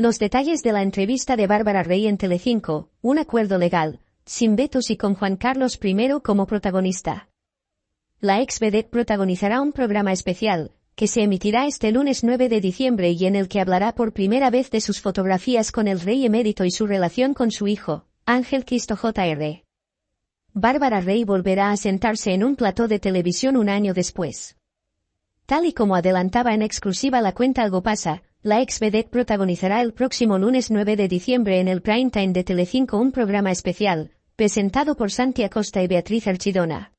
Los detalles de la entrevista de Bárbara Rey en Telecinco, un acuerdo legal, sin vetos y con Juan Carlos I como protagonista. La ex vedette protagonizará un programa especial, que se emitirá este lunes 9 de diciembre y en el que hablará por primera vez de sus fotografías con el rey emérito y su relación con su hijo, Ángel Cristo Jr. Bárbara Rey volverá a sentarse en un plató de televisión un año después. Tal y como adelantaba en exclusiva la cuenta Algo Pasa, la ex vedette protagonizará el próximo lunes 9 de diciembre en el prime time de Telecinco un programa especial, presentado por Santi Acosta y Beatriz Archidona.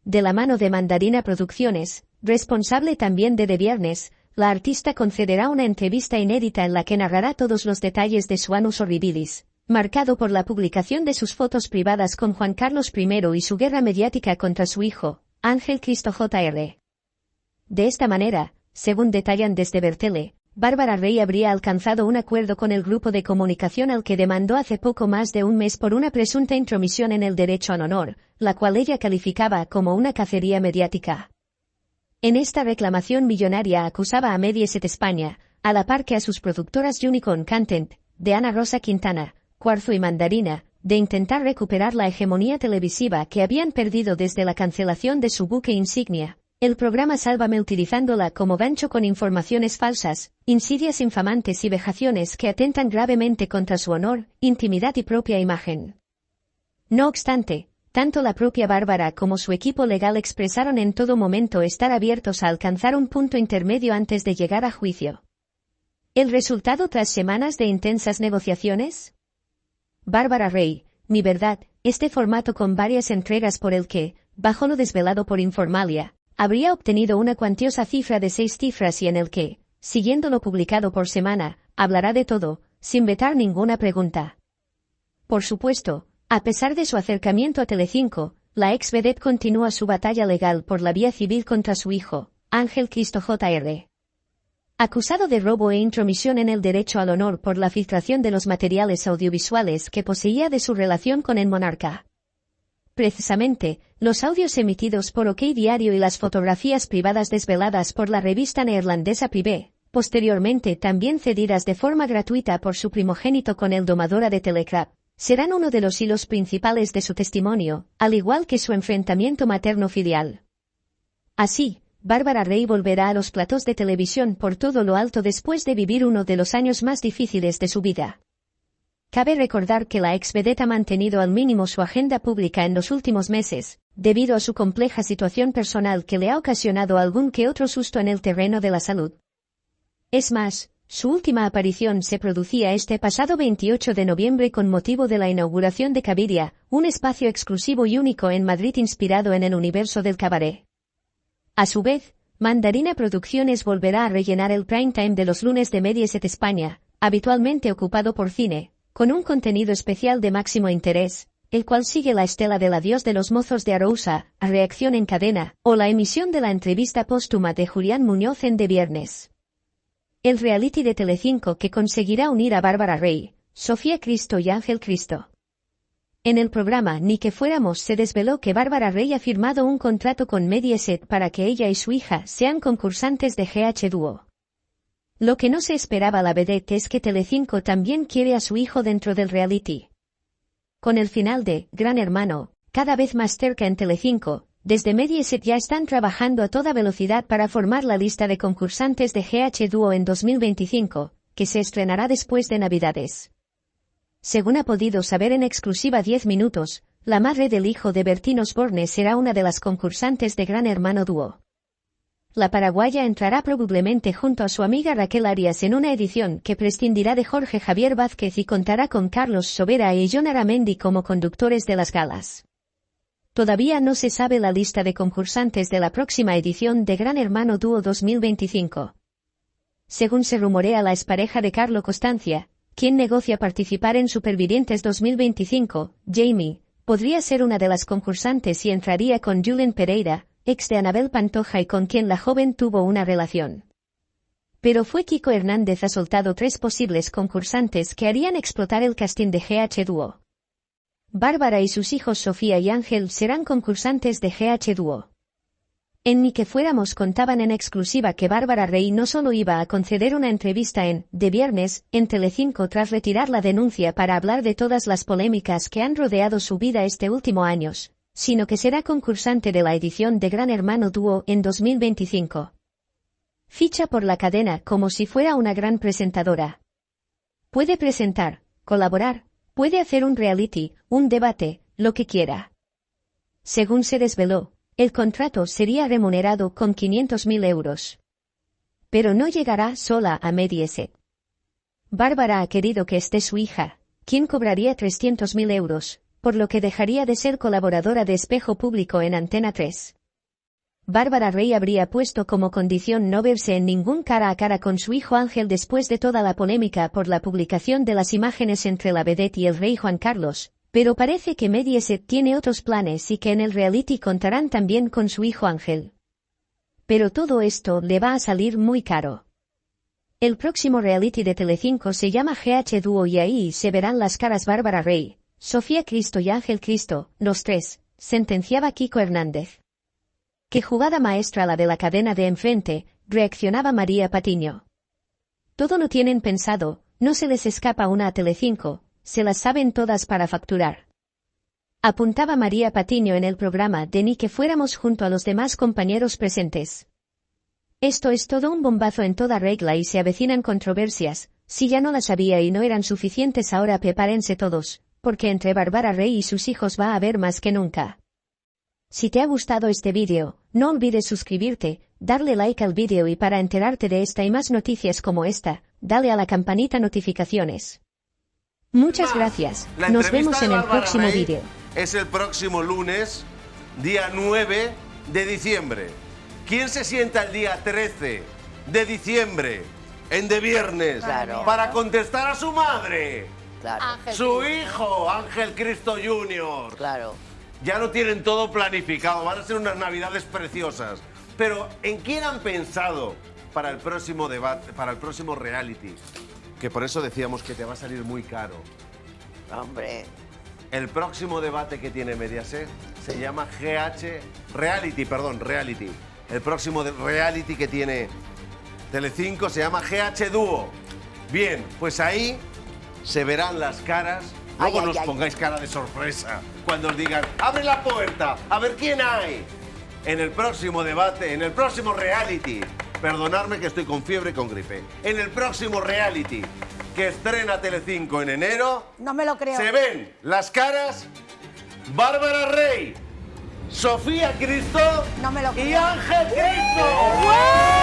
De la mano de Mandarina Producciones, responsable también de Viernes, la artista concederá una entrevista inédita en la que narrará todos los detalles de su annus horribilis, marcado por la publicación de sus fotos privadas con Juan Carlos I y su guerra mediática contra su hijo, Ángel Cristo Jr. De esta manera, según detallan desde Bertele, Bárbara Rey habría alcanzado un acuerdo con el grupo de comunicación al que demandó hace poco más de un mes por una presunta intromisión en el derecho al honor, la cual ella calificaba como una cacería mediática. En esta reclamación millonaria acusaba a Mediaset España, a la par que a sus productoras Unicorn Content, de Ana Rosa Quintana, Cuarzo y Mandarina, de intentar recuperar la hegemonía televisiva que habían perdido desde la cancelación de su buque insignia, el programa Sálvame, utilizándola como gancho con informaciones falsas, insidias infamantes y vejaciones que atentan gravemente contra su honor, intimidad y propia imagen. No obstante, tanto la propia Bárbara como su equipo legal expresaron en todo momento estar abiertos a alcanzar un punto intermedio antes de llegar a juicio. ¿El resultado tras semanas de intensas negociaciones? Bárbara Rey, Mi Verdad, este formato con varias entregas por el que, bajo lo desvelado por Informalia, habría obtenido una cuantiosa cifra de 6 cifras y en el que, siguiendo lo publicado por semana, hablará de todo, sin vetar ninguna pregunta. Por supuesto, a pesar de su acercamiento a Telecinco, la ex vedette continúa su batalla legal por la vía civil contra su hijo, Ángel Cristo Jr. Acusado de robo e intromisión en el derecho al honor por la filtración de los materiales audiovisuales que poseía de su relación con el monarca. Precisamente, los audios emitidos por OK Diario y las fotografías privadas desveladas por la revista neerlandesa Privé, posteriormente también cedidas de forma gratuita por su primogénito con el domadora de Telekrab, serán uno de los hilos principales de su testimonio, al igual que su enfrentamiento materno-filial. Así, Bárbara Rey volverá a los platós de televisión por todo lo alto después de vivir uno de los años más difíciles de su vida. Cabe recordar que la ex vedette ha mantenido al mínimo su agenda pública en los últimos meses, debido a su compleja situación personal que le ha ocasionado algún que otro susto en el terreno de la salud. Es más, su última aparición se producía este pasado 28 de noviembre con motivo de la inauguración de Cabiria, un espacio exclusivo y único en Madrid inspirado en el universo del cabaret. A su vez, Mandarina Producciones volverá a rellenar el prime time de los lunes de Mediaset España, habitualmente ocupado por cine, con un contenido especial de máximo interés, el cual sigue la estela del Adiós de los mozos de Arousa, a Reacción en Cadena, o la emisión de la entrevista póstuma de Julián Muñoz en De Viernes. El reality de Telecinco que conseguirá unir a Bárbara Rey, Sofía Cristo y Ángel Cristo. En el programa Ni que fuéramos se desveló que Bárbara Rey ha firmado un contrato con Mediaset para que ella y su hija sean concursantes de GH Dúo. Lo que no se esperaba la vedette es que Telecinco también quiere a su hijo dentro del reality. Con el final de Gran Hermano, cada vez más cerca en Telecinco, desde Mediaset ya están trabajando a toda velocidad para formar la lista de concursantes de GH Dúo en 2025, que se estrenará después de Navidades. Según ha podido saber en exclusiva 10 minutos, la madre del hijo de Bertín Osborne será una de las concursantes de Gran Hermano Dúo. La paraguaya entrará probablemente junto a su amiga Raquel Arias en una edición que prescindirá de Jorge Javier Vázquez y contará con Carlos Sobera y Jon Aramendi como conductores de las galas. Todavía no se sabe la lista de concursantes de la próxima edición de Gran Hermano Dúo 2025. Según se rumorea, la expareja de Carlo Costancia, quien negocia participar en Supervivientes 2025, Jamie, podría ser una de las concursantes y entraría con Julen Pereira, ex de Anabel Pantoja y con quien la joven tuvo una relación. Pero fue Kiko Hernández ha soltado 3 posibles concursantes que harían explotar el casting de GH Dúo. Bárbara y sus hijos Sofía y Ángel serán concursantes de GH Dúo. En Ni que fuéramos contaban en exclusiva que Bárbara Rey no solo iba a conceder una entrevista en De Viernes, en Telecinco tras retirar la denuncia para hablar de todas las polémicas que han rodeado su vida este último año, sino que será concursante de la edición de Gran Hermano Dúo en 2025. Ficha por la cadena como si fuera una gran presentadora. Puede presentar, colaborar, puede hacer un reality, un debate, lo que quiera. Según se desveló, el contrato sería remunerado con 500.000 euros. Pero no llegará sola a Mediaset. Bárbara ha querido que esté su hija, quien cobraría 300.000 euros, por lo que dejaría de ser colaboradora de Espejo Público en Antena 3. Bárbara Rey habría puesto como condición no verse en ningún cara a cara con su hijo Ángel después de toda la polémica por la publicación de las imágenes entre la vedette y el rey Juan Carlos, pero parece que Mediaset tiene otros planes y que en el reality contarán también con su hijo Ángel. Pero todo esto le va a salir muy caro. El próximo reality de Telecinco se llama GH Dúo y ahí se verán las caras Bárbara Rey, Sofía Cristo y Ángel Cristo, los tres, sentenciaba Kiko Hernández. ¡Qué jugada maestra la de la cadena de enfrente!, reaccionaba María Patiño. Todo lo tienen pensado, no se les escapa una a Telecinco, se las saben todas para facturar. Apuntaba María Patiño en el programa de Ni que fuéramos junto a los demás compañeros presentes. Esto es todo un bombazo en toda regla y se avecinan controversias, si ya no las había y no eran suficientes ahora prepárense todos, porque entre Bárbara Rey y sus hijos va a haber más que nunca. Si te ha gustado este vídeo, no olvides suscribirte, darle like al vídeo y para enterarte de esta y más noticias como esta, dale a la campanita notificaciones. Muchas gracias, nos vemos en el próximo vídeo. Es el próximo lunes, día 9 de diciembre. ¿Quién se sienta el día 13 de diciembre en De Viernes para contestar a su madre? Claro. Su hijo, Ángel Cristo Jr. Claro. Ya lo tienen todo planificado, van a ser unas navidades preciosas. Pero ¿en quién han pensado para el próximo debate, para el próximo reality? Que por eso decíamos que te va a salir muy caro. Hombre. El próximo debate que tiene Mediaset se llama Reality. El próximo reality que tiene Telecinco se llama GH Dúo. Bien, pues ahí se verán las caras. Luego nos pongáis cara de sorpresa cuando os digan, abre la puerta, a ver quién hay. En el próximo debate, en el próximo reality, perdonadme que estoy con fiebre y con gripe, en el próximo reality que estrena Telecinco en enero, no me lo creo. Se ven las caras Bárbara Rey, Sofía Cristo no me lo creo. y Ángel Cristo.